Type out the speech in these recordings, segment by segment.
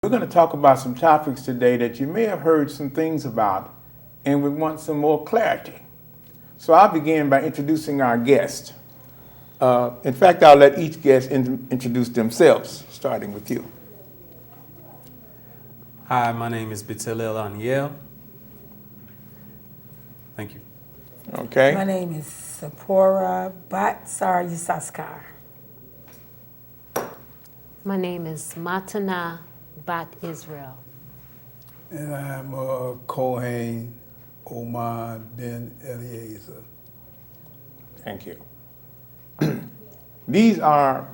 We're going to talk about some topics today that you may have heard some things about and we want some more clarity. So I'll begin by introducing our guest. In fact, I'll let each guest introduce themselves, starting with you. Hi, my name is Betilel Aniel. Thank you. Okay. My name is Sapora Batsar Yusaskar. My name is Matana Bat Israel. And I'm Kohen Omar Ben Eliezer. Thank you. These are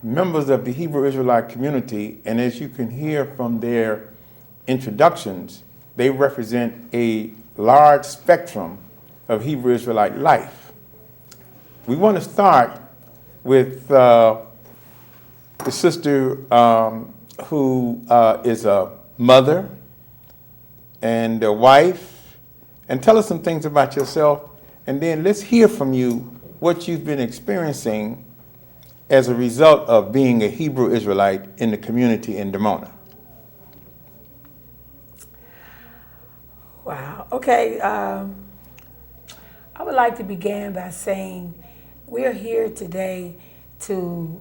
members of the Hebrew Israelite community, and as you can hear from their introductions, they represent a large spectrum of Hebrew Israelite life. We want to start with the sister who is a mother and a wife, and tell us some things about yourself, and then let's hear from you what you've been experiencing as a result of being a Hebrew Israelite in the community in Dimona. Wow. Okay. I would like to begin by saying we're here today to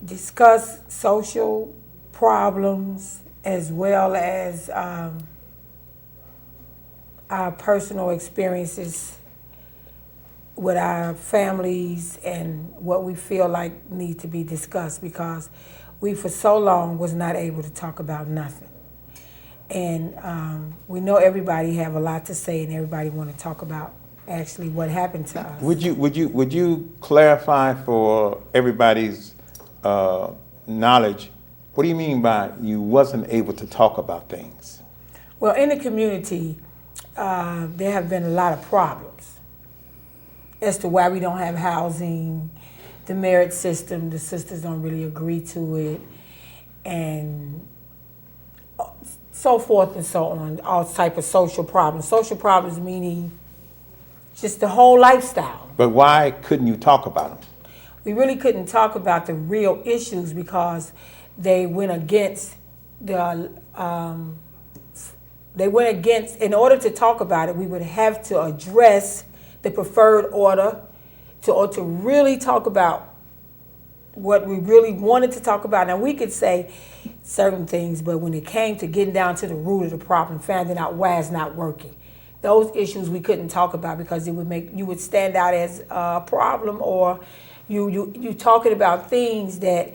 discuss social problems as well as our personal experiences with our families and what we feel like need to be discussed, because we for so long was not able to talk about nothing. And we know everybody have a lot to say and everybody want to talk about actually what happened to us. Would you clarify for everybody's knowledge, what do you mean by you wasn't able to talk about things? Well, in the community, there have been a lot of problems as to why we don't have housing, the merit system, the sisters don't really agree to it, and so forth and so on, all type of social problems. Social problems meaning just the whole lifestyle. But why couldn't you talk about them? We really couldn't talk about the real issues because they went against in order to talk about it, we would have to address the preferred order or to really talk about what we really wanted to talk about. Now, we could say certain things, but when it came to getting down to the root of the problem, finding out why it's not working, those issues we couldn't talk about because it would make you would stand out as a problem, or you talking about things that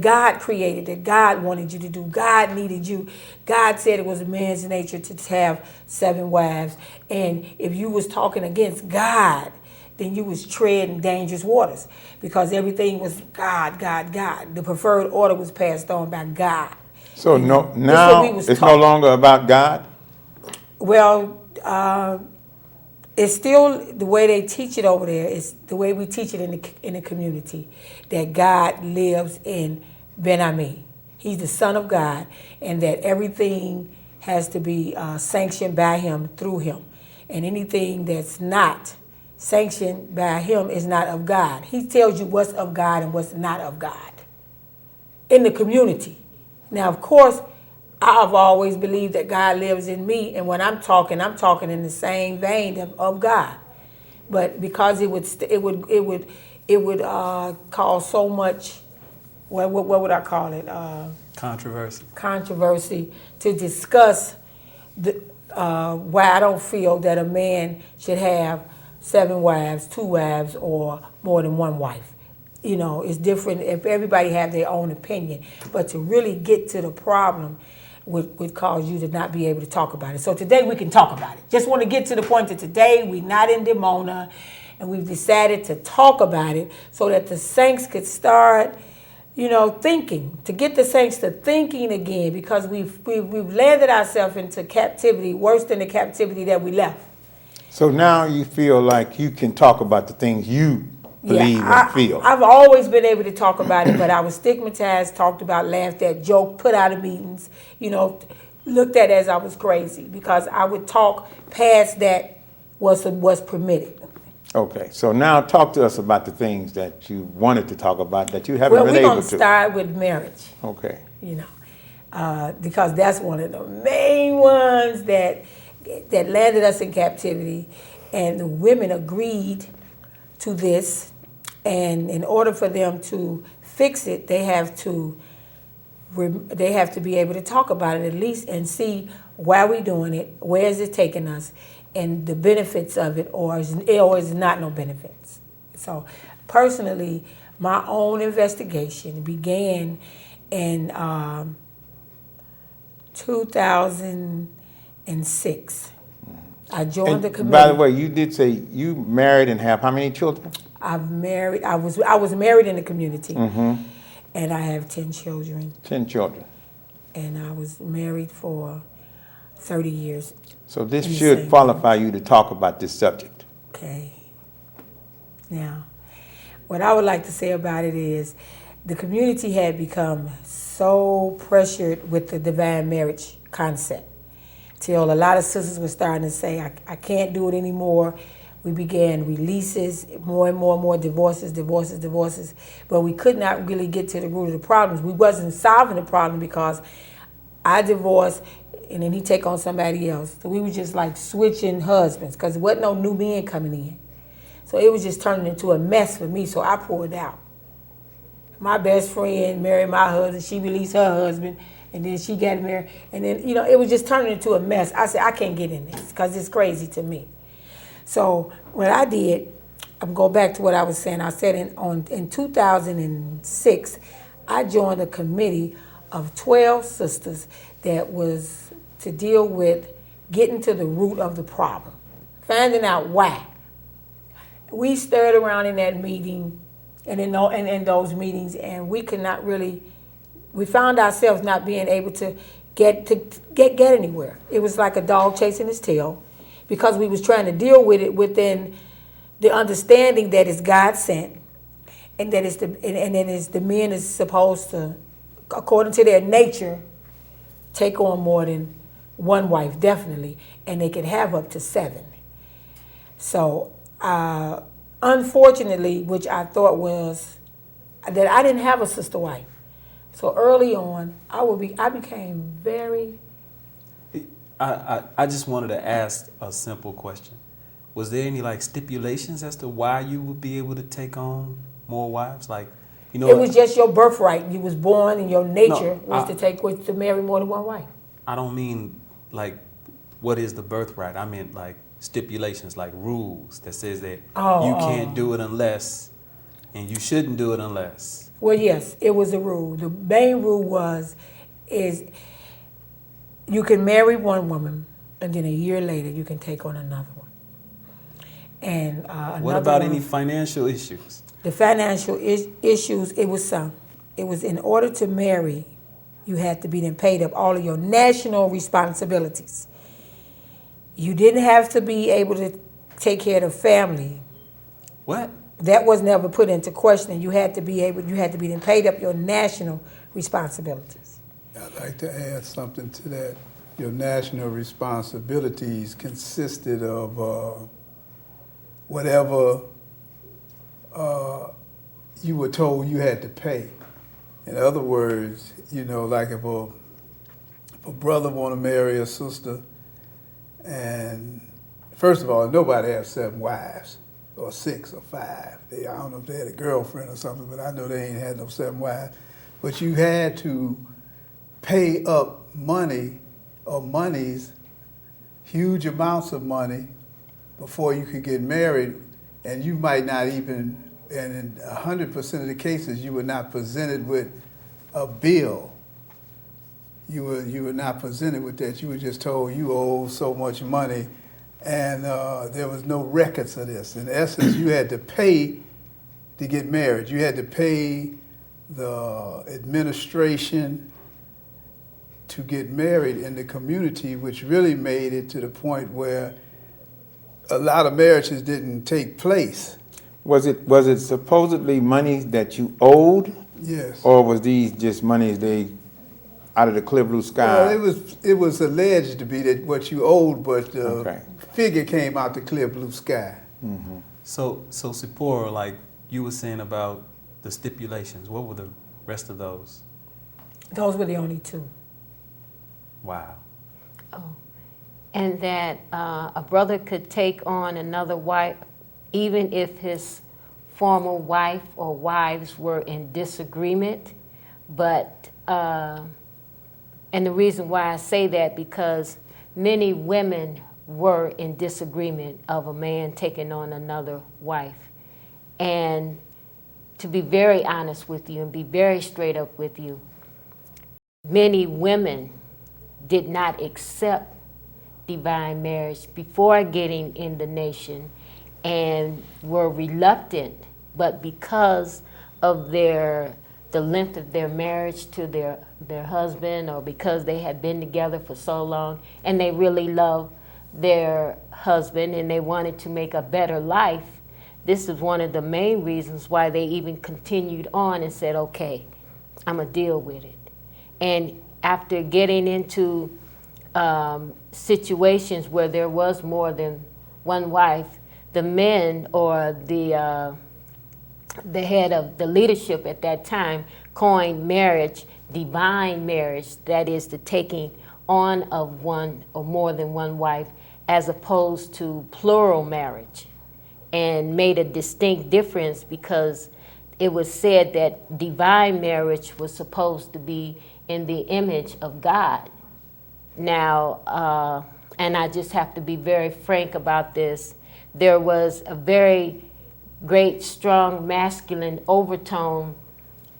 God created, that God wanted you to do. God needed you. God said it was a man's nature to have 7 wives. And if you was talking against God, then you was treading dangerous waters because everything was God, God, God. The preferred order was passed on by God. So now it's no longer about God? Well, it's still the way they teach it over there. It's the way we teach it in the community, that God lives in Ben Ami. He's the Son of God, and that everything has to be sanctioned by Him, through Him. And anything that's not sanctioned by Him is not of God. He tells you what's of God and what's not of God in the community. Now, of course, I've always believed that God lives in me, and when I'm talking in the same vein of God. But because it would cause so much, what would I call it? Controversy to discuss why I don't feel that a man should have 7 wives, 2 wives, or more than 1 wife. You know, it's different if everybody have their own opinion. But to really get to the problem would cause you to not be able to talk about it. So today we can talk about it. Just want to get to the point that today we're not in Dimona, and we've decided to talk about it so that the saints could start, thinking, to get the saints to thinking again, because we've landed ourselves into captivity, worse than the captivity that we left. So now you feel like you can talk about the things you believe and feel. I've always been able to talk about it, but I was stigmatized, talked about, laughed at, joked, put out of meetings, looked at as I was crazy because I would talk past that was permitted. Okay, so now talk to us about the things that you wanted to talk about that you haven't been able to. Well, we're going to start with marriage. Okay. because that's one of the main ones that landed us in captivity, and the women agreed to this. And in order for them to fix it, they have to be able to talk about it at least and see why we're doing it, where is it taking us, and the benefits of it, or is not no benefits. So personally, my own investigation began in 2006. I joined the committee. By the way, you did say you married and have how many children? I was married in the community, and I have 10 children. 10 children. And I was married for 30 years. So this should qualify you to talk about this subject. Okay. Now, what I would like to say about it is the community had become so pressured with the divine marriage concept till a lot of sisters were starting to say, I can't do it anymore. We began releases, more and more divorces, but we could not really get to the root of the problems. We wasn't solving the problem because I divorced and then he take on somebody else. So we were just like switching husbands because there wasn't no new men coming in. So it was just turning into a mess for me, so I pulled out. My best friend married my husband, she released her husband, and then she got married. And then, it was just turning into a mess. I said, I can't get in this because it's crazy to me. So what I did, I'm going back to what I was saying. I said in 2006, I joined a committee of 12 sisters that was to deal with getting to the root of the problem, finding out why. We stirred around in that meeting and in those meetings, and we could not really. We found ourselves not being able to get anywhere. It was like a dog chasing his tail, because we was trying to deal with it within the understanding that it's God sent, and that the men is supposed to, according to their nature, take on more than one wife, definitely, and they could have up to 7. So, unfortunately, which I thought was that I didn't have a sister wife. So early on, I became very. I just wanted to ask a simple question. Was there any stipulations as to why you would be able to take on more wives? It was just your birthright. You was born, and your nature was to marry more than one wife. I don't mean what is the birthright. I meant stipulations, like rules that says that you can't do it unless, and you shouldn't do it unless. Well, yes, it was a rule. The main rule is you can marry one woman, and then a year later you can take on another one. And what about any financial issues? The financial issues, it was some. It was in order to marry, you had to be then paid up all of your national responsibilities. You didn't have to be able to take care of the family. What? That was never put into question. You had to be then paid up your national responsibilities. I'd like to add something to that. Your national responsibilities consisted of whatever you were told you had to pay. In other words, like if a brother want to marry a sister, and first of all, nobody has 7 wives, or 6 or 5. I don't know if they had a girlfriend or something, but I know they ain't had no 7 wives. But you had to pay up money or monies, huge amounts of money, before you could get married, and you might not even, and in 100% of the cases, you were not presented with a bill. You were not presented with that. You were just told you owe so much money, and there was no records of this. In essence, you had to pay to get married. You had to pay the administration to get married in the community, which really made it to the point where a lot of marriages didn't take place. Was it supposedly money that you owed? Yes. Or was these just monies they out of the clear blue sky? Well, it was alleged to be that what you owed, but the figure came out the clear blue sky. Mm-hmm. So Sipporah, you were saying about the stipulations, what were the rest of those? Those were the only 2. Wow. And that a brother could take on another wife, even if his former wife or wives were in disagreement. But, and the reason why I say that, because many women were in disagreement of a man taking on another wife. And to be very honest with you and be very straight up with you, many women did not accept divine marriage before getting in the nation and were reluctant, but because of the length of their marriage to their husband, or because they had been together for so long and they really loved their husband and they wanted to make a better life, this is one of the main reasons why they even continued on and said, okay, I'm gonna deal with it. And after getting into situations where there was more than one wife, the men or the head of the leadership at that time coined marriage divine marriage, that is the taking on of one or more than one wife, as opposed to plural marriage, and made a distinct difference because it was said that divine marriage was supposed to be in the image of God. Now, and I just have to be very frank about this, there was a very great, strong, masculine overtone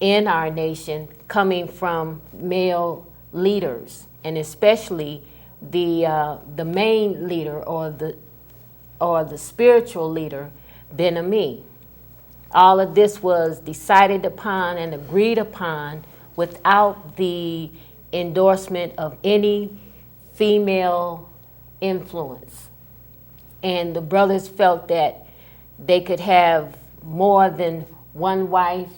in our nation coming from male leaders, and especially the main leader or the spiritual leader, Ben-Ami. All of this was decided upon and agreed upon without the endorsement of any female influence. And the brothers felt that they could have more than one wife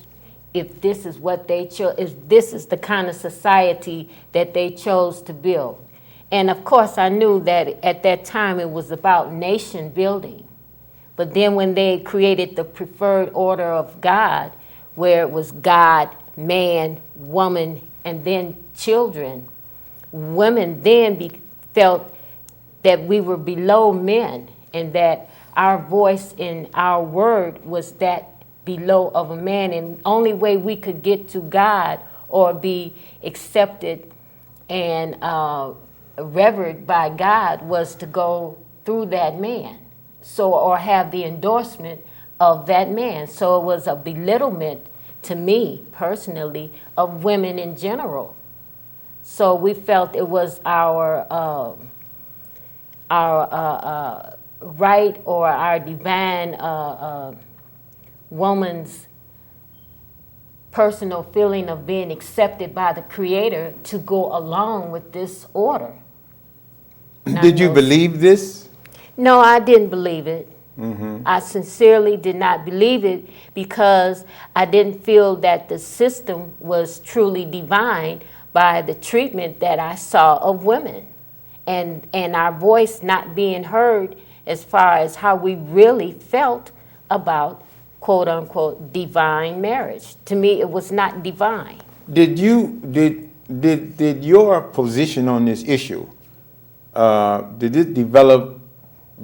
if this is what they chose, if this is the kind of society that they chose to build. And of course, I knew that at that time it was about nation building. But then when they created the preferred order of God, where it was God, man, woman, and then children, women then felt that we were below men and that our voice and our word was that below of a man, and only way we could get to God or be accepted and revered by God was to go through that man, so, or have the endorsement of that man. So it was a belittlement to me personally of women in general. So we felt it was our right or our divine woman's personal feeling of being accepted by the Creator to go along with this order. Did you believe this? No, I didn't believe it. Mm-hmm. I sincerely did not believe it because I didn't feel that the system was truly divine by the treatment that I saw of women and our voice not being heard as far as how we really felt about quote unquote divine marriage. To me, it was not divine. Did your position on this issue, did it develop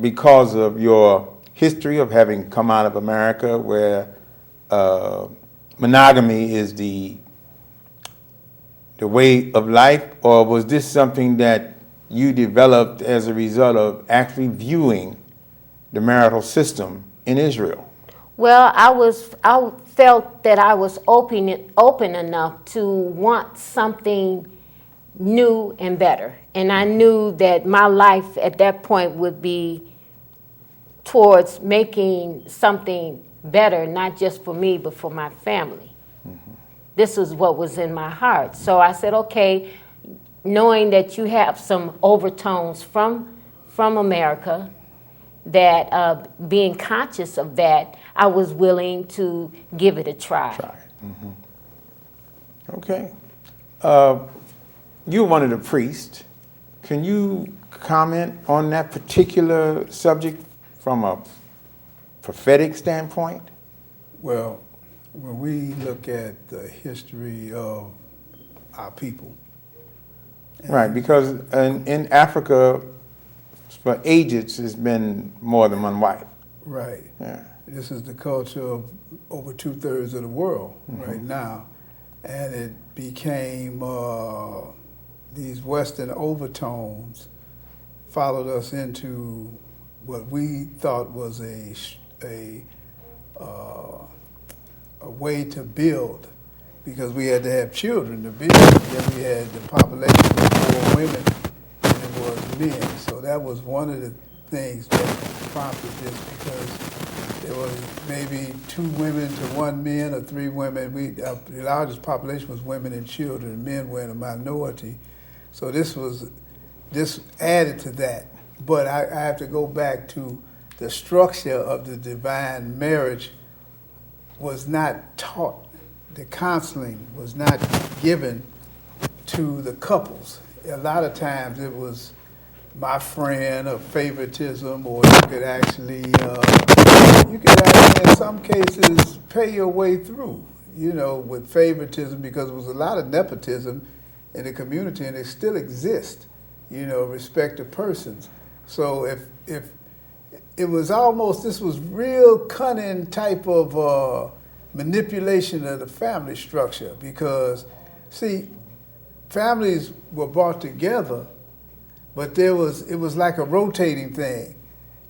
because of your history of having come out of America where monogamy is the way of life, or was this something that you developed as a result of actually viewing the marital system in Israel? Well, I felt that I was open enough to want something new and better. And I knew that my life at that point would be towards making something better, not just for me, but for my family. Mm-hmm. This is what was in my heart. So I said, okay, knowing that you have some overtones from America, that being conscious of that, I was willing to give it a try. Mm-hmm. Okay. You're one of the priests. Can you comment on that particular subject from a prophetic standpoint? Well, when we look at the history of our people Right, because in Africa, for ages, it's been more than one wife. Right. Yeah. This is the culture of over 2/3 of the world right now. And it became, these Western overtones followed us into what we thought was a way to build, because we had to have children to build. Then we had the population of more women than it was men. So that was one of the things that prompted this, because there was maybe 2 women to 1 man or 3 women. The largest population was women and children, and men were in a minority. So this added to that. But I have to go back to the structure of the divine marriage was not taught. The counseling was not given to the couples. A lot of times it was my friend or favoritism, or you could actually in some cases pay your way through, with favoritism, because there was a lot of nepotism in the community, and it still exists, respect to persons. So if it was almost, this was real cunning type of manipulation of the family structure, because, see, families were brought together, but it was like a rotating thing.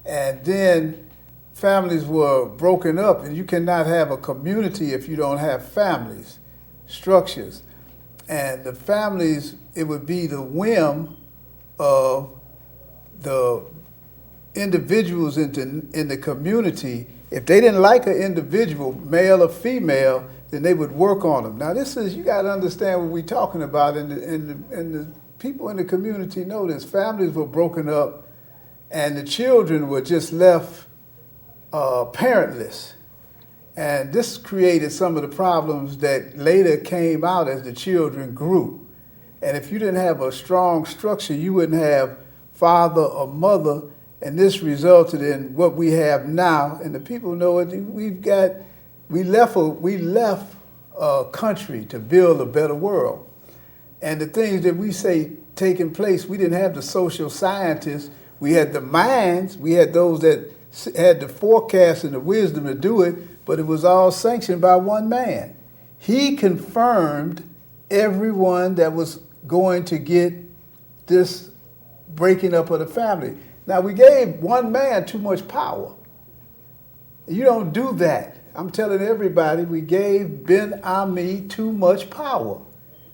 And then families were broken up, and you cannot have a community if you don't have families, structures. And the families, it would be the whim of the individuals in the community. If they didn't like an individual, male or female, then they would work on them. Now you got to understand what we're talking about, and the people in the community know this. Families were broken up, and the children were just left parentless. And this created some of the problems that later came out as the children grew. And if you didn't have a strong structure, you wouldn't have father or mother, and this resulted in what we have now. And the people know it. We left a country to build a better world. And the things that we say taking place, we didn't have the social scientists. We had the minds. We had those that had the forecast and the wisdom to do it, but it was all sanctioned by one man. He confirmed everyone that was going to get this breaking up of the family. Now, we gave one man too much power. You don't do that. I'm telling everybody, we gave Ben Ami too much power.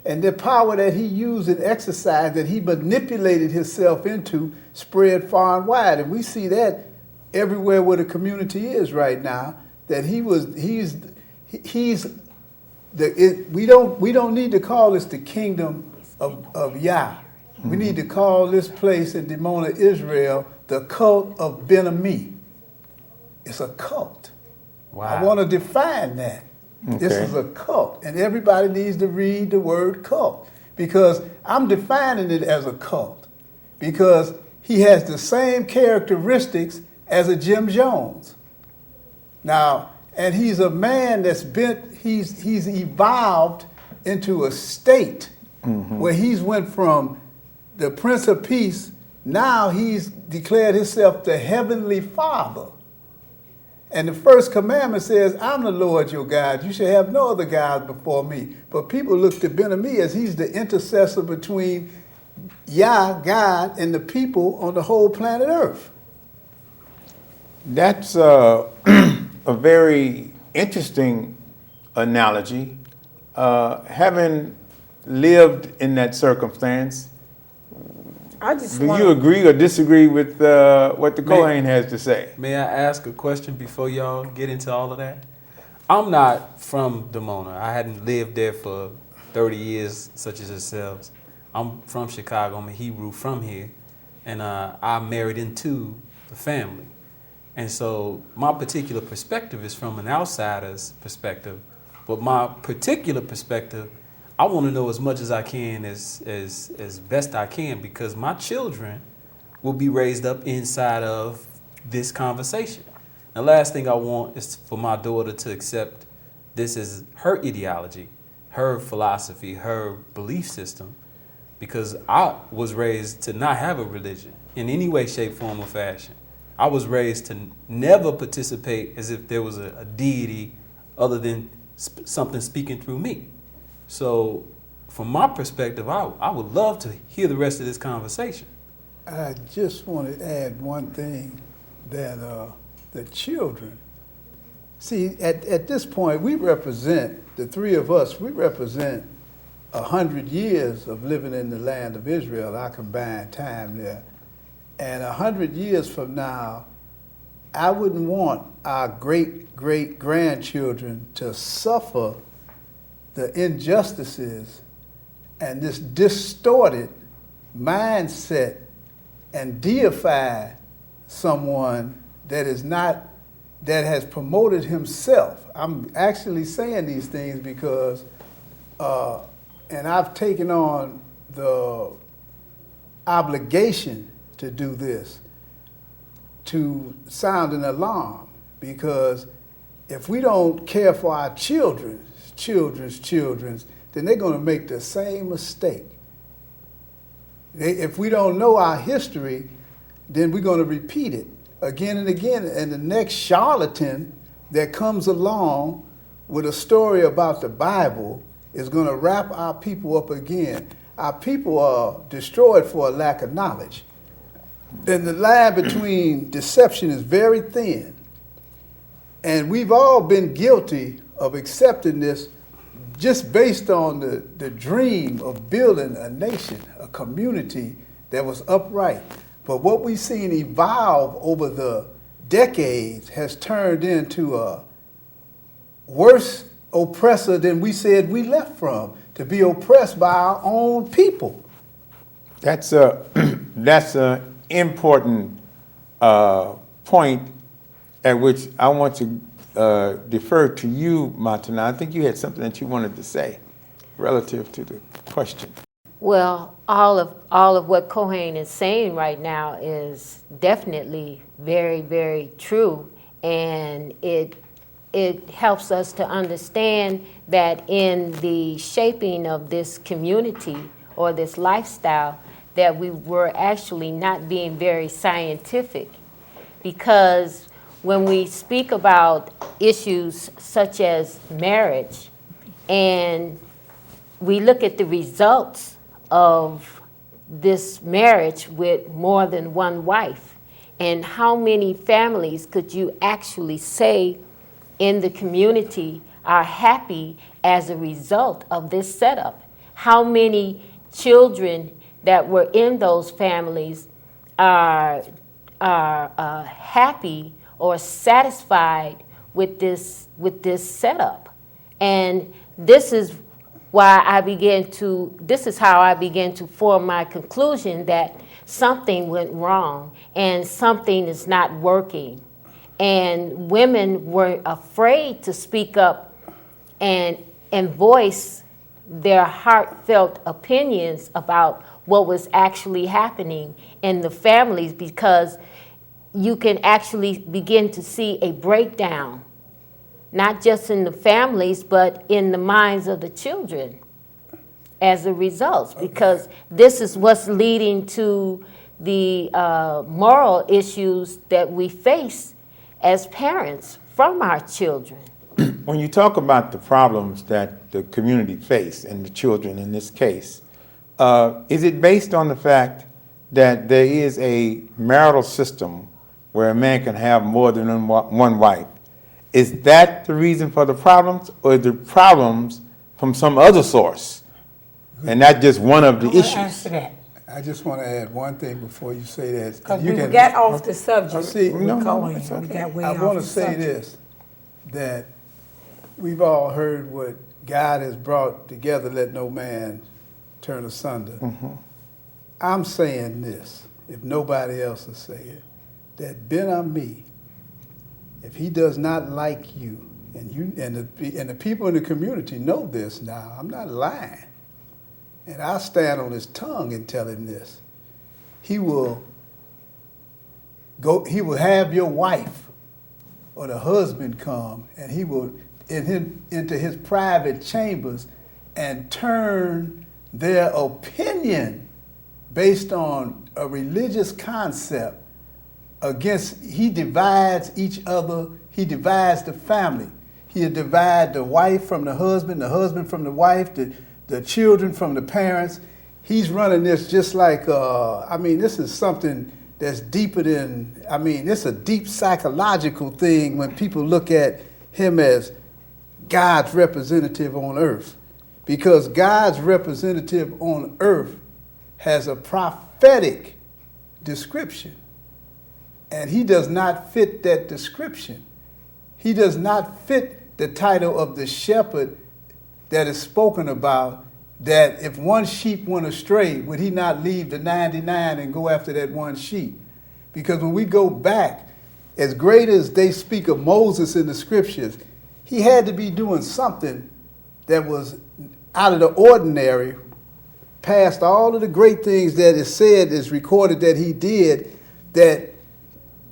And the power that he used and exercised, that he manipulated himself into, spread far and wide. And we see that everywhere where the community is right now, that we don't need to call this the kingdom of Yah. We need to call this place in Dimona, Israel, the cult of Ben Ami. It's a cult. Wow. I want to define that. Okay. This is a cult, and everybody needs to read the word cult, because I'm defining it as a cult, because he has the same characteristics as a Jim Jones. Now, and he's a man that's he's evolved into a state where he's went from the Prince of Peace, now he's declared himself the Heavenly Father. And the first commandment says, I'm the Lord your God. You shall have no other gods before me. But people look to Ben Ami as he's the intercessor between Yah, God, and the people on the whole planet Earth. That's a very interesting analogy. Having lived in that circumstance, do you agree or disagree with what the Kohen has to say? May I ask a question before y'all get into all of that? I'm not from Dimona. I hadn't lived there for 30 years, such as yourselves. I'm from Chicago. I'm a Hebrew from here. And I married into the family. And so my particular perspective is from an outsider's perspective. But my particular perspective, I want to know as much as I can, as best I can, because my children will be raised up inside of this conversation. The last thing I want is for my daughter to accept this as her ideology, her philosophy, her belief system. because I was raised to not have a religion in any way, shape, form, or fashion. I was raised to never participate as if there was a deity other than something speaking through me. So from my perspective, I would love to hear the rest of this conversation. I just want to add one thing, that the children, see, at this point, we represent, the three of us, we represent 100 years of living in the land of Israel, our combined time there. And 100 years from now, I wouldn't want our great-great-grandchildren to suffer the injustices and this distorted mindset and deify someone that is not, that has promoted himself. I'm actually saying these things because, and I've taken on the obligation to do this, to sound an alarm, because if we don't care for our children's children's, then they're going to make the same mistake. If we don't know our history, then we're going to repeat it again and again. And the next charlatan that comes along with a story about the Bible is going to wrap our people up again. Our people are destroyed for a lack of knowledge. Then the line between deception is very thin. And we've all been guilty of accepting this just based on the dream of building a nation, a community that was upright. But what we've seen evolve over the decades has turned into a worse oppressor than we said we left from, to be oppressed by our own people. That's a important point at which I want to defer to you, Martina. I think you had something that you wanted to say relative to the question. Well, all of what Kohen is saying right now is definitely very, very true, and it helps us to understand that in the shaping of this community or this lifestyle, that we were actually not being very scientific, because when we speak about issues such as marriage and we look at the results of this marriage with more than one wife, and how many families could you actually say in the community are happy as a result of this setup? How many children that were in those families are happy or satisfied with this setup? And this is how I began to form my conclusion that something went wrong and something is not working. And women were afraid to speak up and voice their heartfelt opinions about what was actually happening in the families, because you can actually begin to see a breakdown, not just in the families, but in the minds of the children as a result, because this is what's leading to the moral issues that we face as parents from our children. When you talk about the problems that the community face, and the children in this case, is it based on the fact that there is a marital system where a man can have more than one wife? Is that the reason for the problems, or is the problems from some other source, and not just one of the issues? Answer that. I just want to add one thing before you say that. Because we got off the subject. See, We got way I off want the to say subject. this, that we've all heard what God has brought together, let no man turn asunder. Mm-hmm. I'm saying this, if nobody else will say it, that Ben Ami, if he does not like you, and the people in the community know this now, I'm not lying, and I'll stand on his tongue and tell him this, he will have your wife or the husband come, and he will into his private chambers and turn their opinion based on a religious concept he divides each other, he divides the family. He divides the wife from the husband from the wife, the children from the parents. He's running this just like, this is something that's deeper than, it's a deep psychological thing when people look at him as God's representative on earth. Because God's representative on earth has a prophetic description. And he does not fit that description. He does not fit the title of the shepherd that is spoken about, that if one sheep went astray, would he not leave the 99 and go after that one sheep? Because when we go back, as great as they speak of Moses in the scriptures, he had to be doing something that was out of the ordinary, past all of the great things that is said, is recorded that he did, that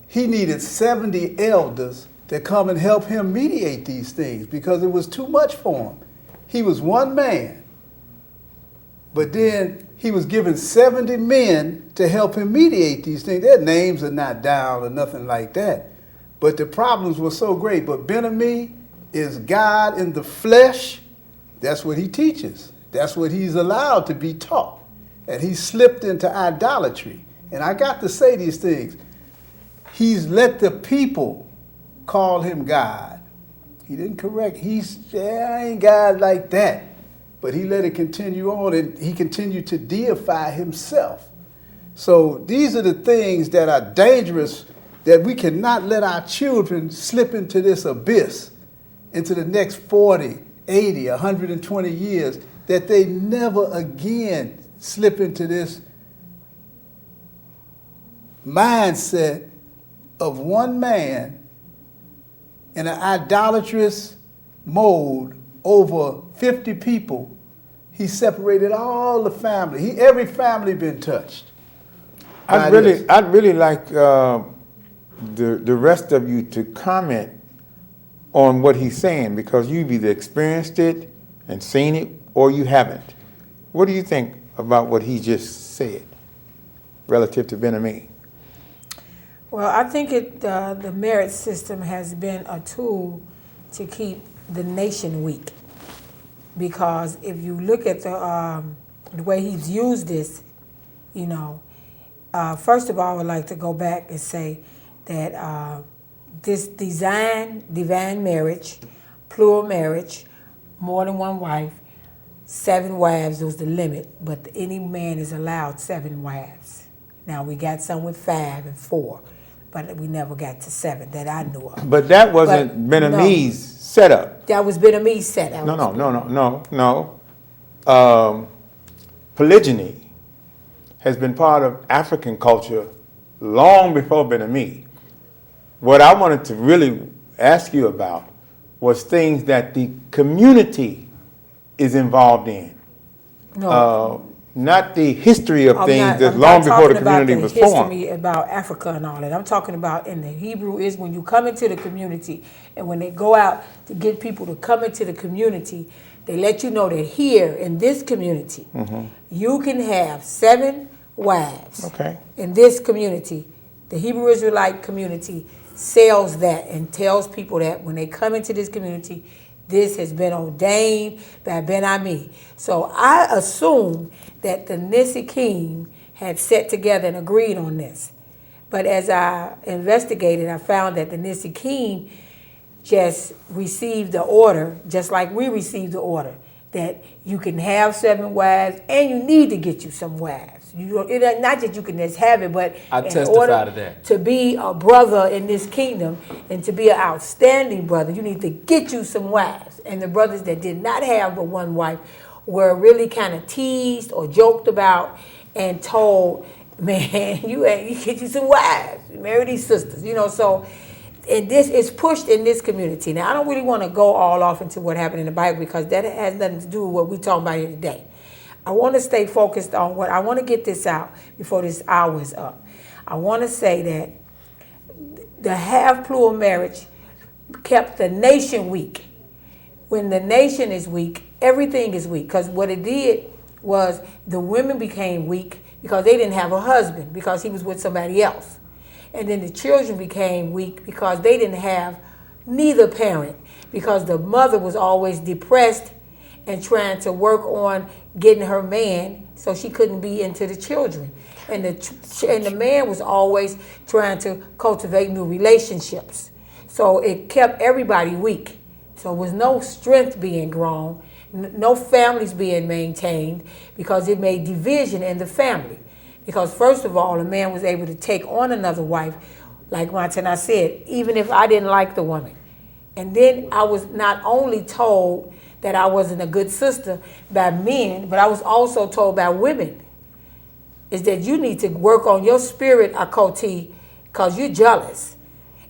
he needed 70 elders to come and help him mediate these things because it was too much for him. He was one man, but then he was given 70 men to help him mediate these things. Their names are not down or nothing like that, but the problems were so great. But Ben-Ami is God in the flesh. That's what he teaches. That's what he's allowed to be taught. And he slipped into idolatry. And I got to say these things. He's let the people call him God. He didn't correct. I ain't God like that. But he let it continue on, and he continued to deify himself. So these are the things that are dangerous, that we cannot let our children slip into this abyss, into the next 40, 80, 120 years, that they never again slip into this mindset of one man in an idolatrous mode over 50 people. He separated all the family. Every family been touched. I'd really like the rest of you to comment on what he's saying, because you've either experienced it and seen it or you haven't. What do you think about what he just said relative to Ben-Ami? Well, I think the merit system has been a tool to keep the nation weak. Because if you look at the way he's used this, first of all, I would like to go back and say that this divine marriage, plural marriage, more than one wife, 7 wives was the limit, but any man is allowed 7 wives. Now, we got some with 5 and 4, but we never got to 7 that I knew of. But that wasn't Ben-Ami's setup. That was Ben-Ami's setup. No. Polygyny has been part of African culture long before Ben-Ami. What I wanted to really ask you about was things that the community is involved in. No. Not the history of things that's long before the community was formed. I'm history about Africa and all that. I'm talking about in the Hebrew is when you come into the community, and when they go out to get people to come into the community, they let you know that here in this community, you can have 7 wives. Okay. In this community, the Hebrew Israelite community sells that and tells people that when they come into this community, this has been ordained by Ben-Ami. So I assume that the Nisikim had set together and agreed on this. But as I investigated, I found that the Nisikim just received the order, just like we received the order, that you can have 7 wives and you need to get you some wives. Not that you can just have it, but I in testify order to that. to be a brother in this kingdom and to be an outstanding brother, you need to get you some wives. And the brothers that did not have but one wife were really kind of teased or joked about and told, man, you get you some wives, you marry these sisters, so. And this is pushed in this community. Now, I don't really want to go all off into what happened in the Bible because that has nothing to do with what we're talking about here today. I want to stay focused on what I want to get this out before this hour is up. I want to say that the half-plural marriage kept the nation weak. When the nation is weak, everything is weak. Because what it did, was the women became weak because they didn't have a husband because he was with somebody else. And then the children became weak because they didn't have neither parent because the mother was always depressed and trying to work on getting her man so she couldn't be into the children. And the man was always trying to cultivate new relationships. So it kept everybody weak. So there was no strength being grown, no families being maintained because it made division in the family. Because first of all, a man was able to take on another wife, like Montana said, even if I didn't like the woman. And then I was not only told that I wasn't a good sister by men, but I was also told by women, is that you need to work on your spirit, Akoti, because you're jealous.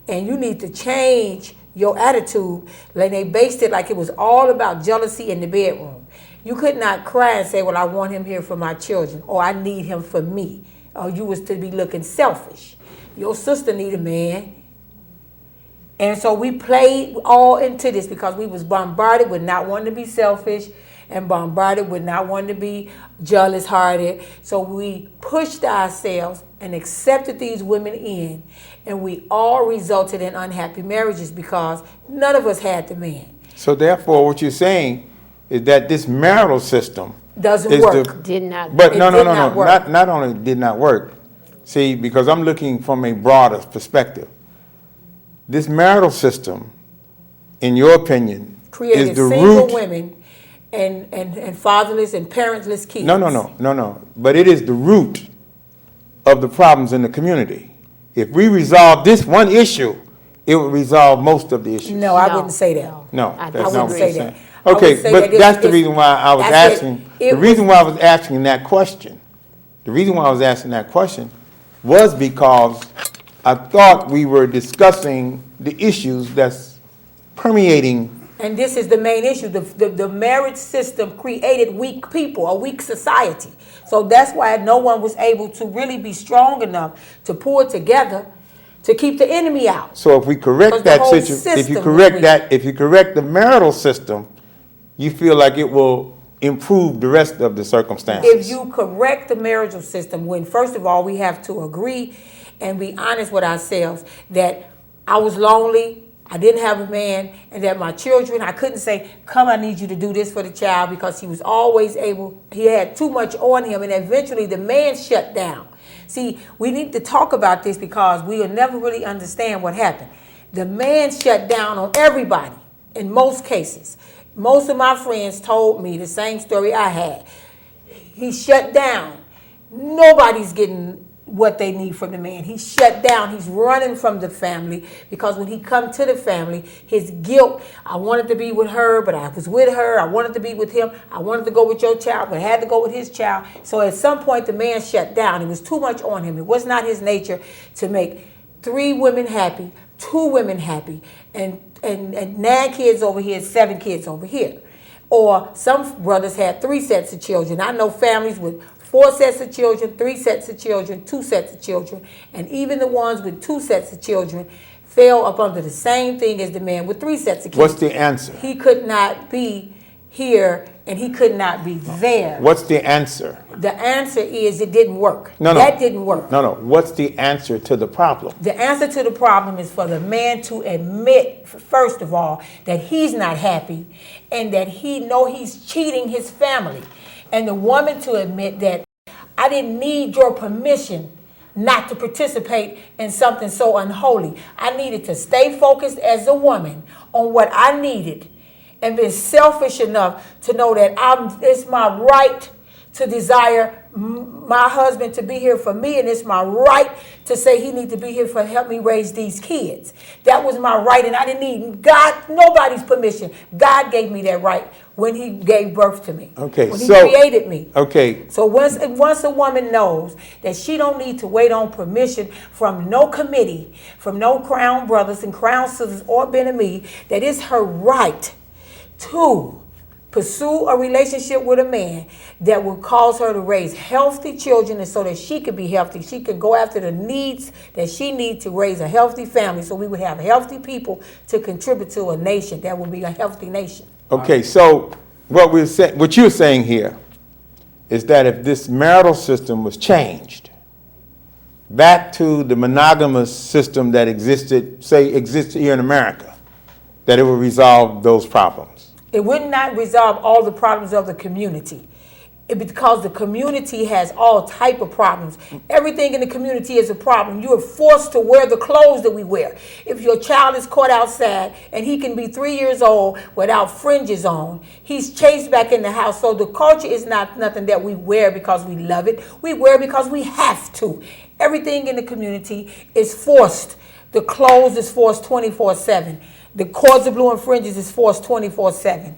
And you need to change your attitude. Like they based it like it was all about jealousy in the bedroom. You could not cry and say, well, I want him here for my children, or I need him for me, or you was to be looking selfish. Your sister need a man. And so we played all into this because we was bombarded with not wanting to be selfish and bombarded with not wanting to be jealous-hearted. So we pushed ourselves and accepted these women in, and we all resulted in unhappy marriages because none of us had the man. So therefore, what you're saying is that this marital system Doesn't work. Did not. But It no, did not work. not only did not work. See, because I'm looking from a broader perspective. This marital system, in your opinion, Created is the single root. women and fatherless and parentless kids. No. But it is the root of the problems in the community. If we resolve this one issue, it would resolve most of the issues. No, I wouldn't say that. No, I that's I not wouldn't what say you're saying. that. I would Okay, say but that it's- that's the it's- reason why I was that's it. asking. It The was- reason why I was asking that question, was because I thought we were discussing the issues that's permeating. And this is the main issue. The marriage system created weak people, a weak society. So that's why no one was able to really be strong enough to pull it together to keep the enemy out. So if we correct Because the that whole situation, if you system correct was that, if you correct the marital system, you feel like it will improve the rest of the circumstances. If you correct the marital system, when first of all we have to agree and be honest with ourselves that I was lonely, I didn't have a man, and that my children, I couldn't say, come, I need you to do this for the child, because he was always able, he had too much on him, and eventually the man shut down. See, we need to talk about this because we will never really understand what happened. The man shut down on everybody in most cases. Most of my friends told me the same story I had. He shut down. Nobody's getting what they need from the man. He shut down. He's running from the family because when he come to the family, his guilt, I wanted to be with her, but I was with her. I wanted to be with him. I wanted to go with your child, but I had to go with his child. So at some point, the man shut down. It was too much on him. It was not his nature to make 3 women happy, 2 women happy, and 9 kids over here, 7 kids over here. Or some brothers had 3 sets of children. I know families with 4 sets of children, 3 sets of children, 2 sets of children, and even the ones with 2 sets of children fell up under the same thing as the man with 3 sets of kids. What's the answer? He could not be here and he could not be there. What's the answer? The answer is it didn't work. No. That didn't work. No. What's the answer to the problem? The answer to the problem is for the man to admit, first of all, that he's not happy and that he know he's cheating his family. And the woman to admit that I didn't need your permission not to participate in something so unholy. I needed to stay focused as a woman on what I needed and been selfish enough to know that it's my right to desire my husband to be here for me, and it's my right to say he needs to be here for help me raise these kids. That was my right, and I didn't need nobody's permission. God gave me that right when he gave birth to me. Okay, when he so created me. Okay. So once a woman knows that she don't need to wait on permission from no committee, from no crown brothers and crown sisters or Benami, that it's her right to pursue a relationship with a man that will cause her to raise healthy children, and so that she could be healthy. She could go after the needs that she needs to raise a healthy family, so we would have healthy people to contribute to a nation that will be a healthy nation. Okay, so what you're saying here is that if this marital system was changed back to the monogamous system that exists here in America, that it would resolve those problems? It would not resolve all the problems of the community. Because the community has all type of problems. Everything in the community is a problem. You are forced to wear the clothes that we wear. If your child is caught outside and he can be 3 years old without fringes on, he's chased back in the house. So the culture is not nothing that we wear because we love it. We wear it because we have to. Everything in the community is forced. The clothes is forced 24/7. The cords of blue and fringes is forced 24/7.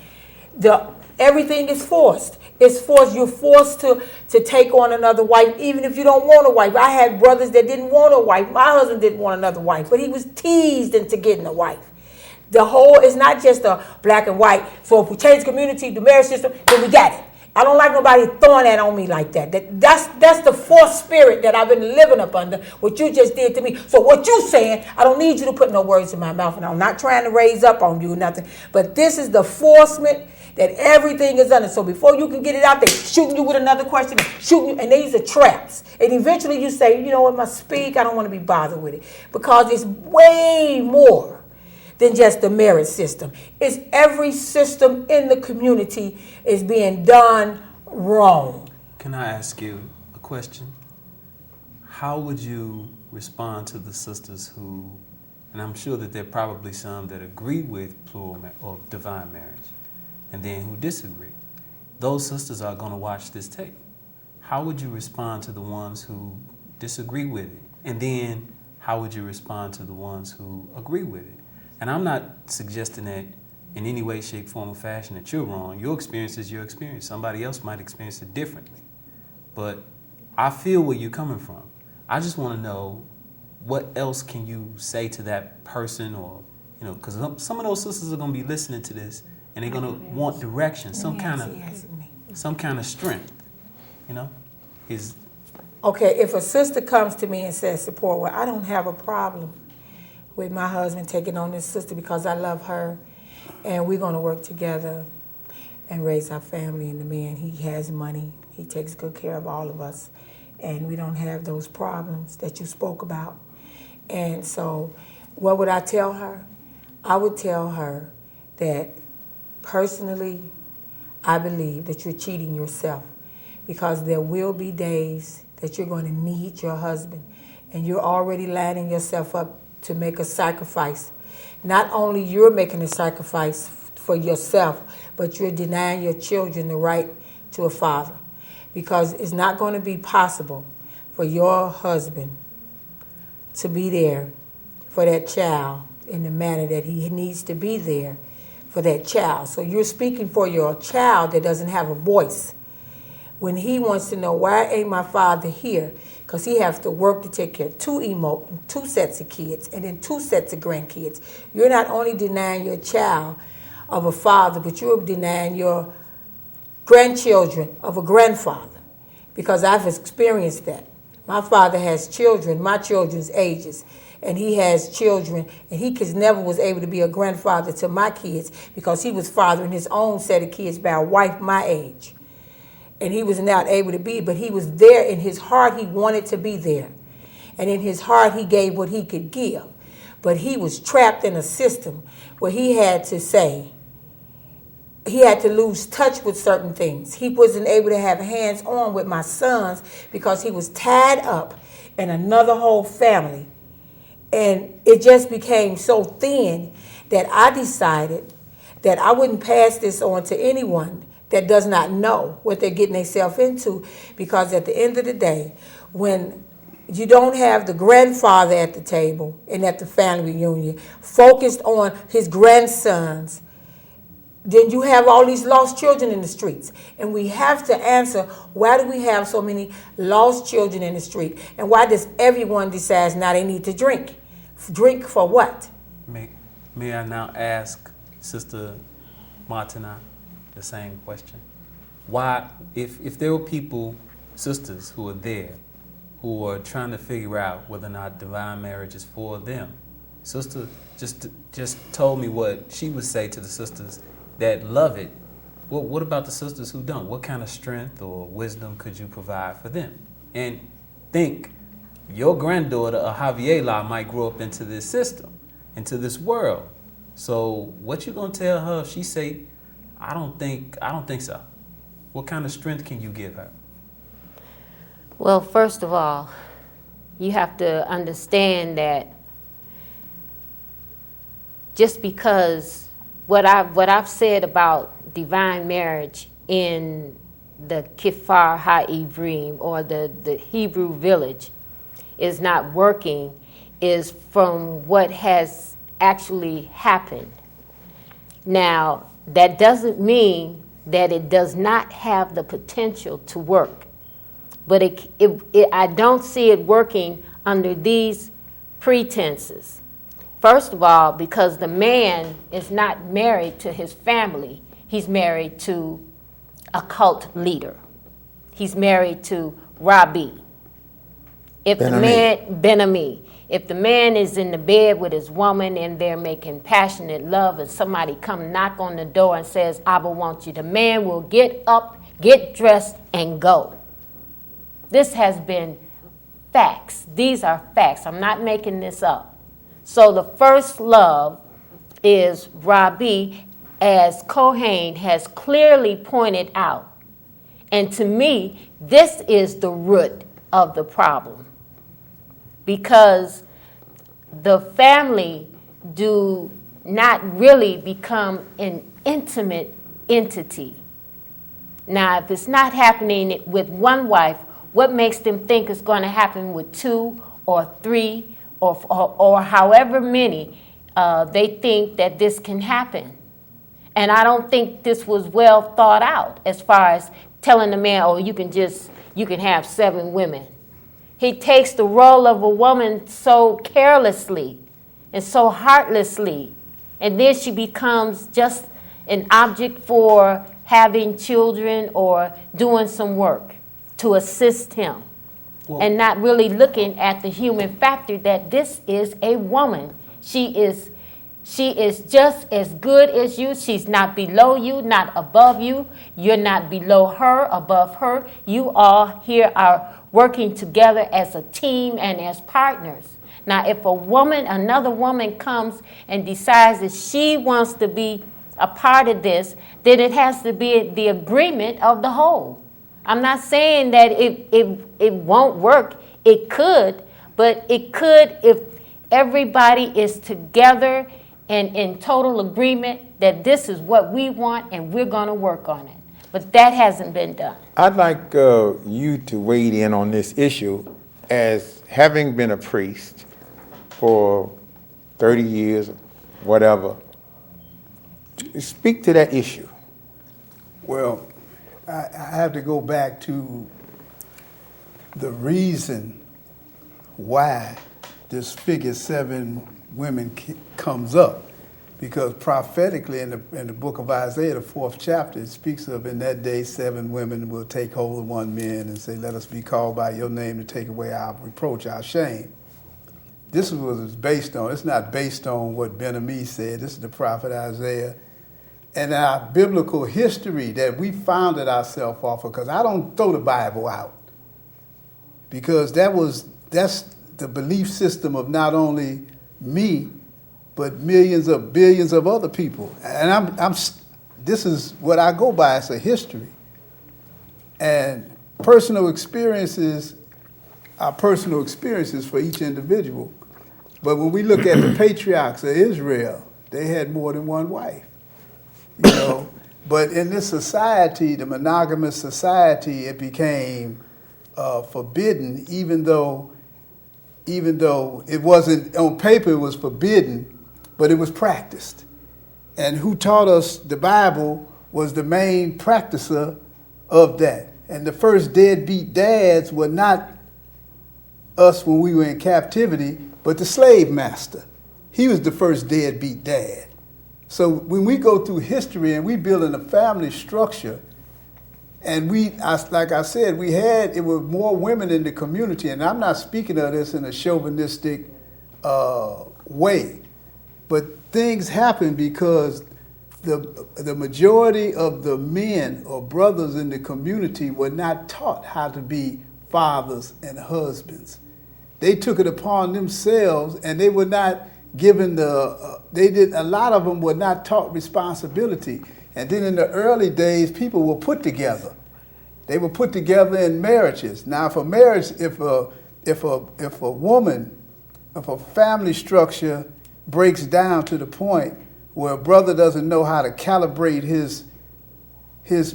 Everything is forced. It's forced. You're forced to take on another wife, even if you don't want a wife. I had brothers that didn't want a wife. My husband didn't want another wife, but he was teased into getting a wife. It's not just a black and white. So if we change community, the marriage system, then we got it. I don't like nobody throwing that on me like that. That's the forced spirit that I've been living up under, what you just did to me. So what you saying, I don't need you to put no words in my mouth, and I'm not trying to raise up on you or nothing. But this is the forcement that everything is under. So before you can get it out, they shooting you with another question, shooting you, and these are traps. And eventually you say, you know what, must speak, I don't want to be bothered with it. Because it's way more than just the marriage system. It's every system in the community is being done wrong. Can I ask you a question? How would you respond to the sisters who, and I'm sure that there are probably some that agree with plural or divine marriage, and then who disagree? Those sisters are going to watch this tape. How would you respond to the ones who disagree with it? And then how would you respond to the ones who agree with it? And I'm not suggesting that in any way, shape, form, or fashion that you're wrong. Your experience is your experience. Somebody else might experience it differently. But I feel where you're coming from. I just want to know, what else can you say to that person? Or, because some of those sisters are going to be listening to this, and they're going to want direction, some kind of strength, Okay, if a sister comes to me and says, support, well, I don't have a problem with my husband taking on this sister because I love her, and we're going to work together and raise our family. And the man, he has money, he takes good care of all of us, and we don't have those problems that you spoke about. And so what would I tell her? I would tell her that personally, I believe that you're cheating yourself, because there will be days that you're going to need your husband, and you're already lining yourself up to make a sacrifice. Not only you're making a sacrifice for yourself, but you're denying your children the right to a father, because it's not going to be possible for your husband to be there for that child in the manner that he needs to be there for that child. So you're speaking for your child that doesn't have a voice. When he wants to know, why ain't my father here? Because he has to work to take care of two sets of kids and then 2 sets of grandkids. You're not only denying your child of a father, but you're denying your grandchildren of a grandfather, because I've experienced that. My father has children, my children's ages, and he has children, and he never was able to be a grandfather to my kids because he was fathering his own set of kids by a wife my age. And he was not able to be, but he was there in his heart. He wanted to be there. And in his heart, he gave what he could give. But he was trapped in a system where he had to say, he had to lose touch with certain things. He wasn't able to have hands-on with my sons because he was tied up in another whole family. And it just became so thin that I decided that I wouldn't pass this on to anyone that does not know what they're getting themselves into, because at the end of the day, when you don't have the grandfather at the table and at the family reunion focused on his grandsons, then you have all these lost children in the streets. And we have to answer, why do we have so many lost children in the street? And why does everyone decide now they need to drink? Drink for what? May I now ask Sister Martina the same question? Why, if there were people, sisters, who are there, who are trying to figure out whether or not divine marriage is for them, Sister just told me what she would say to the sisters that love it Well, what about the sisters who don't? What kind of strength or wisdom could you provide for them? And think, your granddaughter, a Javiela, might grow up into this system, into this world. So what you gonna tell her if she say, I don't think so? What kind of strength can you give her? Well, first of all, you have to understand that just because what I've said about divine marriage in the Kifar HaIvrim, or the Hebrew village, is not working, is from what has actually happened. Now, that doesn't mean that it does not have the potential to work, but I don't see it working under these pretenses. First of all, because the man is not married to his family, he's married to a cult leader. He's married to Rabbi. If the man, Ben-Ami, if the man is in the bed with his woman and they're making passionate love and somebody come knock on the door and says, Abba wants you, the man will get up, get dressed, and go. This has been facts. These are facts. I'm not making this up. So the first love is Rabbi, as Kohen has clearly pointed out. And to me, this is the root of the problem. Because the family do not really become an intimate entity. Now, if it's not happening with one wife, what makes them think it's going to happen with 2 or 3 or however many they think that this can happen? And I don't think this was well thought out as far as telling the man, oh, you can have 7 women. He takes the role of a woman so carelessly and so heartlessly, and then she becomes just an object for having children or doing some work to assist him, and not really looking at the human factor that this is a woman. She is just as good as you. She's not below you, not above you. You're not below her, above her. You all here are working together as a team and as partners. Now, if another woman comes and decides that she wants to be a part of this, then it has to be the agreement of the whole. I'm not saying that it won't work. It could, but it could if everybody is together and in total agreement that this is what we want and we're going to work on it. But that hasn't been done. I'd like you to weigh in on this issue as having been a priest for 30 years, whatever. Speak to that issue. Well, I have to go back to the reason why this figure 7 women comes up. Because prophetically in the book of Isaiah, the 4th chapter, it speaks of in that day 7 women will take hold of one man and say, let us be called by your name to take away our reproach, our shame. This is what it's based on. It's not based on what Ben-Ami said. This is the prophet Isaiah. And our biblical history that we founded ourselves off of, because I don't throw the Bible out. Because that's the belief system of not only me, but billions of other people. And this is what I go by as a history. And personal experiences are personal experiences for each individual. But when we look at the patriarchs of Israel, they had more than one wife. You know, but in this society, the monogamous society, it became forbidden, even though it wasn't on paper, it was forbidden, but it was practiced. And who taught us the Bible was the main practicer of that. And the first deadbeat dads were not us when we were in captivity, but the slave master. He was the first deadbeat dad. So when we go through history and we build in a family structure, and like I said, it was more women in the community, and I'm not speaking of this in a chauvinistic way, but things happen because the majority of the men or brothers in the community were not taught how to be fathers and husbands. They took it upon themselves, and they were not given a lot of them were not taught responsibility. And then in the early days, people were put together. They were put together in marriages. Now, for marriage, if a family structure breaks down to the point where a brother doesn't know how to calibrate his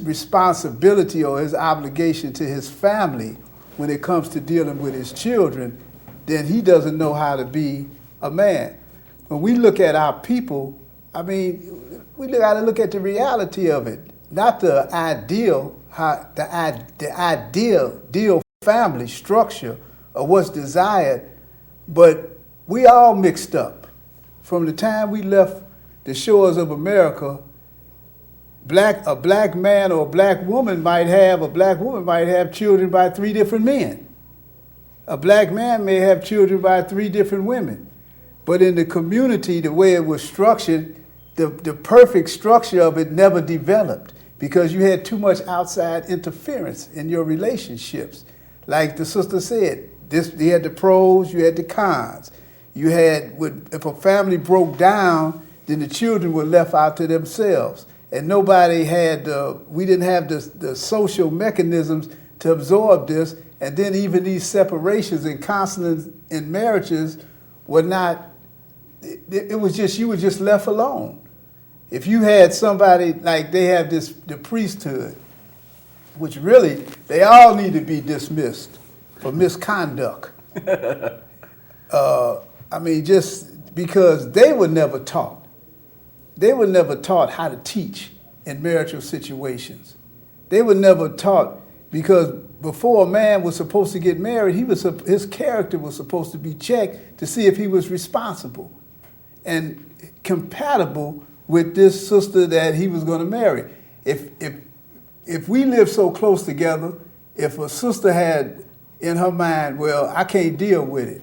responsibility or his obligation to his family when it comes to dealing with his children, then he doesn't know how to be a man. When we look at our people, I mean, we got to look at the reality of it, not the ideal family structure or what's desired, but we all mixed up. From the time we left the shores of America, a black man or a black woman might have children by 3 different men. A black man may have children by 3 different women. But in the community, the way it was structured, the perfect structure of it never developed because you had too much outside interference in your relationships. Like the sister said, you had the pros, you had the cons. You had, if a family broke down, then the children were left out to themselves. And nobody had, we didn't have the social mechanisms to absorb this. And then even these separations and consonants in marriages were not, it was just, you were just left alone. If you had somebody, like they have the priesthood, which really, they all need to be dismissed for misconduct. I mean, just because they were never taught. They were never taught how to teach in marital situations. They were never taught because before a man was supposed to get married, his character was supposed to be checked to see if he was responsible and compatible with this sister that he was going to marry. If we lived so close together, if a sister had in her mind, well, I can't deal with it,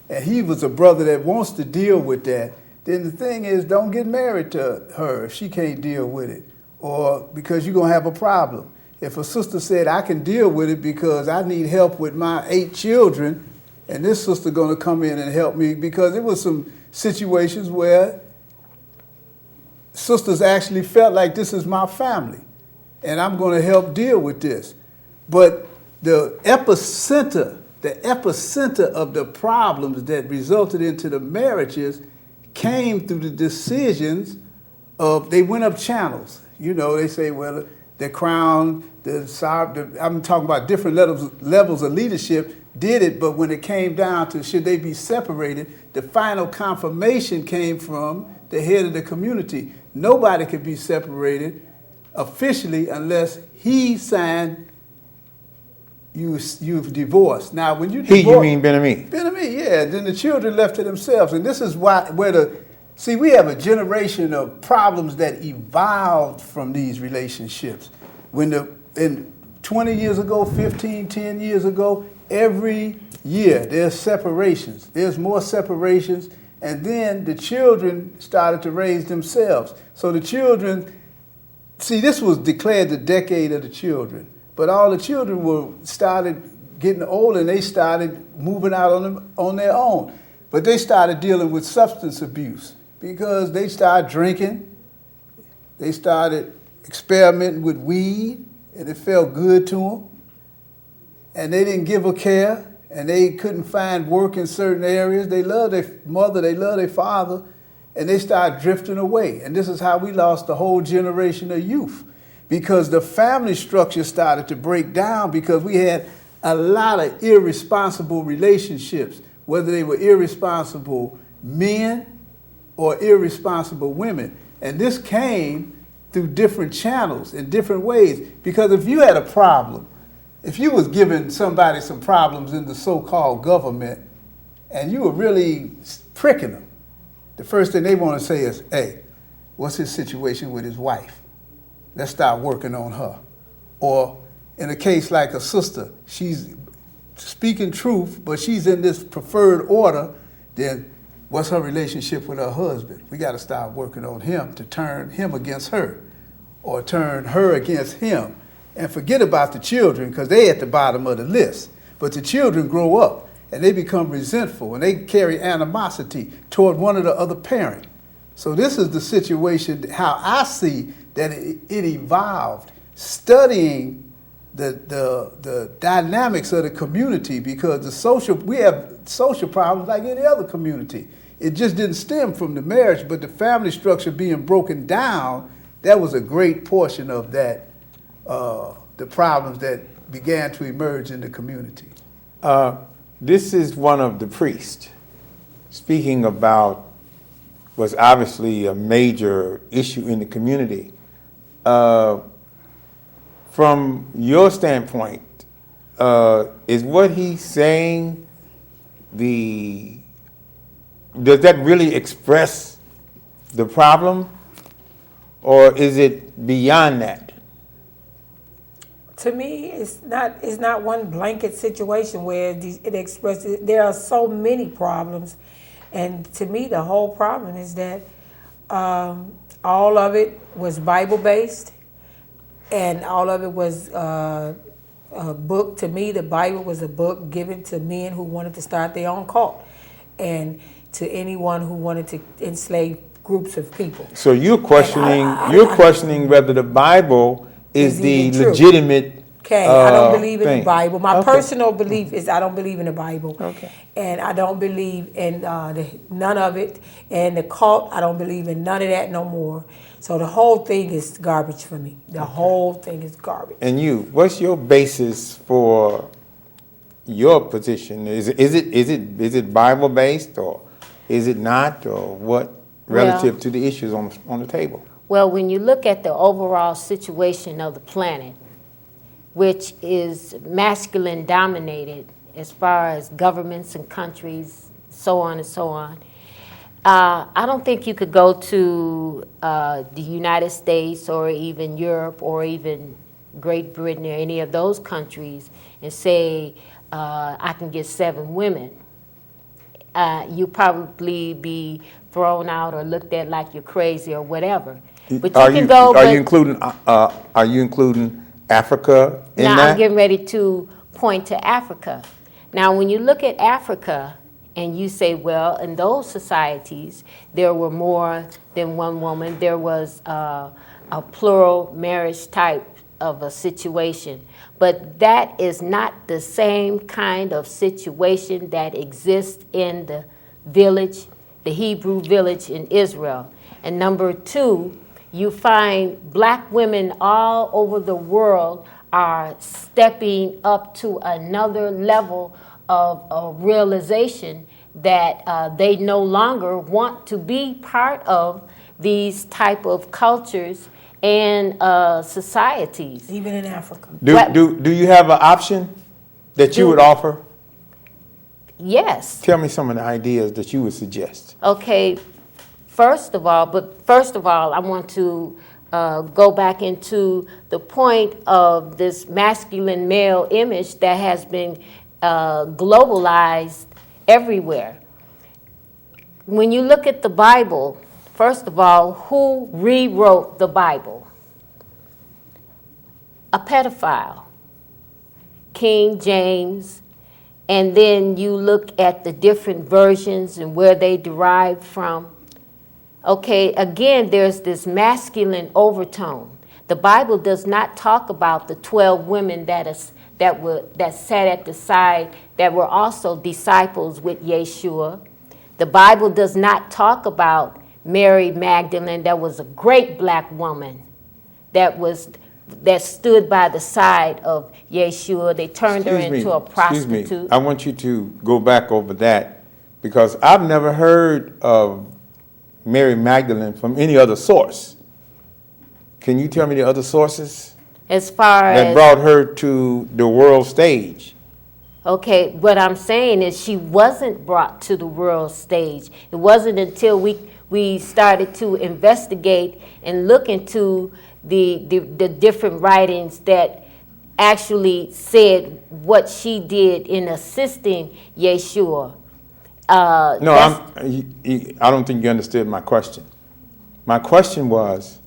and he was a brother that wants to deal with that, then the thing is, don't get married to her if she can't deal with it, or because you're going to have a problem. If a sister said, I can deal with it because I need help with my 8 children, and this sister going to come in and help me, because there was some situations where sisters actually felt like this is my family, and I'm going to help deal with this. But the epicenter of the problems that resulted into the marriages came through the decisions of, they went up channels. You know, they say, well, the crown, I'm talking about different levels of leadership did it, but when it came down to should they be separated, the final confirmation came from the head of the community. Nobody could be separated officially unless he signed you've divorced. Now, when you divorce, you mean Ben-Ami? Ben-Ami, yeah. Then the children left to themselves, and this is we have a generation of problems that evolved from these relationships. In 20 years ago, 15, 10 years ago, every year there's separations. There's more separations, and then the children started to raise themselves. So the children, this was declared the decade of the children. But all the children started getting older, and they started moving out on their own. But they started dealing with substance abuse because they started drinking. They started experimenting with weed, and it felt good to them. And they didn't give a care, and they couldn't find work in certain areas. They loved their mother, they loved their father, and they started drifting away. And this is how we lost the whole generation of youth. Because the family structure started to break down because we had a lot of irresponsible relationships, whether they were irresponsible men or irresponsible women. And this came through different channels in different ways. Because if you had a problem, if you was giving somebody some problems in the so-called government and you were really pricking them, the first thing they want to say is, hey, what's his situation with his wife? Let's start working on her. Or in a case like a sister, she's speaking truth, but she's in this preferred order, then What's her relationship with her husband? We got to start working on him to turn him against her or turn her against him. And forget about the children because they at the bottom of the list. But the children grow up and they become resentful and they carry animosity toward one of the other parent. So this is the situation, how I see that it evolved, studying the dynamics of the community, because we have social problems like any other community. It just didn't stem from the marriage, but the family structure being broken down, that was a great portion of that, the problems that began to emerge in the community. This is one of the priests speaking about what's obviously a major issue in the community. From your standpoint, is what he's saying does that really express the problem, or is it beyond that? To me, it's not one blanket situation where it expresses. There are so many problems, and to me, the whole problem is that all of it was Bible based, and all of it was a book. To me, the Bible was a book given to men who wanted to start their own cult, and to anyone who wanted to enslave groups of people. So you're questioning whether the Bible is the legitimate. Okay, I don't believe in thing. the Bible. My Okay. personal belief is I don't believe in the Bible. Okay. And I don't believe in none of it. And the cult, I don't believe in none of that no more. So the whole thing is garbage for me. The whole thing is garbage. And what's your basis for your position? Is it Bible based, or is it not, or what, relative to the issues on the table? Well, when you look at the overall situation of the planet, which is masculine dominated as far as governments and countries, so on and so on, I don't think you could go to the United States or even Europe or even Great Britain or any of those countries and say, I can get 7 women. You probably be thrown out or looked at like you're crazy or whatever. But Are you including Africa in now that? I'm getting ready to point to Africa. Now, when you look at Africa and you say, well, in those societies, there were more than one woman. There was a plural marriage type of a situation. But that is not the same kind of situation that exists in the village, the Hebrew village in Israel. And number 2, you find black women all over the world are stepping up to another level of realization that they no longer want to be part of these type of cultures and societies. Even in Africa. Do you have an option that you would offer? Yes. Tell me some of the ideas that you would suggest. Okay. First of all, I want to go back into the point of this masculine male image that has been globalized everywhere. When you look at the Bible, first of all, who rewrote the Bible? A pedophile, King James, and then you look at the different versions and where they derived from. Okay, again, there's this masculine overtone. The Bible does not talk about the 12 women that sat at the side that were also disciples with Yeshua. The Bible does not talk about Mary Magdalene, that was a great black woman that stood by the side of Yeshua. They turned her into a prostitute. Excuse me. I want you to go back over that, because I've never heard of Mary Magdalene from any other source. Can you tell me the other sources As far as that brought her to the world stage? Okay, what I'm saying is she wasn't brought to the world stage. It wasn't until we started to investigate and look into the different writings that actually said what she did in assisting Yeshua. No, I don't think you understood my question. My question was,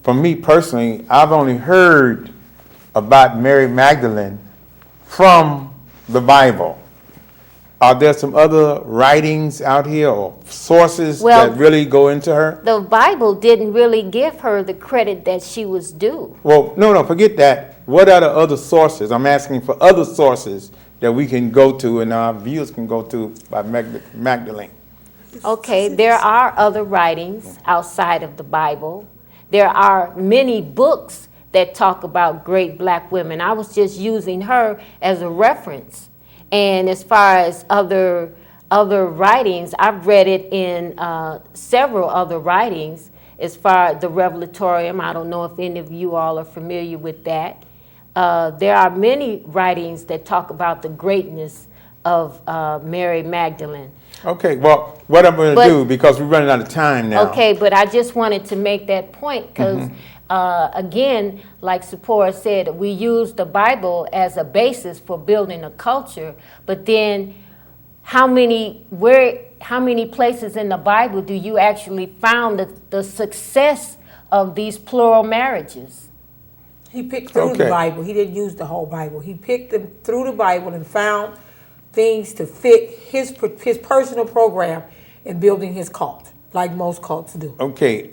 for me personally, I've only heard about Mary Magdalene from the Bible. Are there some other writings out here or sources Well, that really go into her? The Bible didn't really give her the credit that she was due. Well, no, forget that. What are the other sources? I'm asking for other sources that we can go to and our viewers can go to by Magdalene. Okay, there are other writings outside of the Bible. There are many books that talk about great black women. I was just using her as a reference. And as far as other writings, I've read it in several other writings. As far as the Revelatorium, I don't know if any of you all are familiar with that. There are many writings that talk about the greatness of Mary Magdalene. Okay, well, what I'm going to do, because we're running out of time now. Okay, but I just wanted to make that point because, again, like Sephora said, we use the Bible as a basis for building a culture, but then how many places in the Bible do you actually found the success of these plural marriages? He picked through the Bible. He didn't use the whole Bible. He picked them through the Bible and found things to fit his personal program in building his cult, like most cults do. Okay,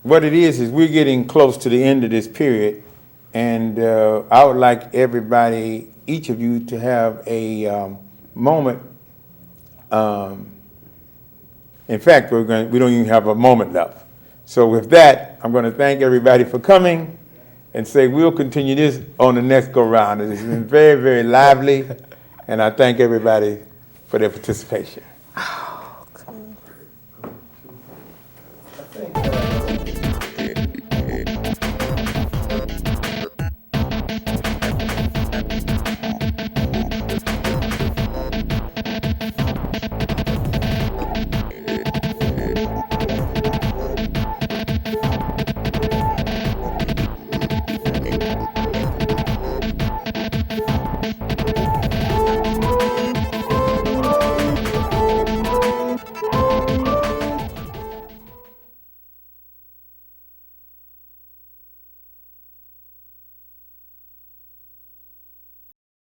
what it is we're getting close to the end of this period, and I would like everybody, each of you, to have a moment. In fact, we don't even have a moment left. So with that, I'm going to thank everybody for coming and say we'll continue this on the next go-round. It has been very, very lively, and I thank everybody for their participation.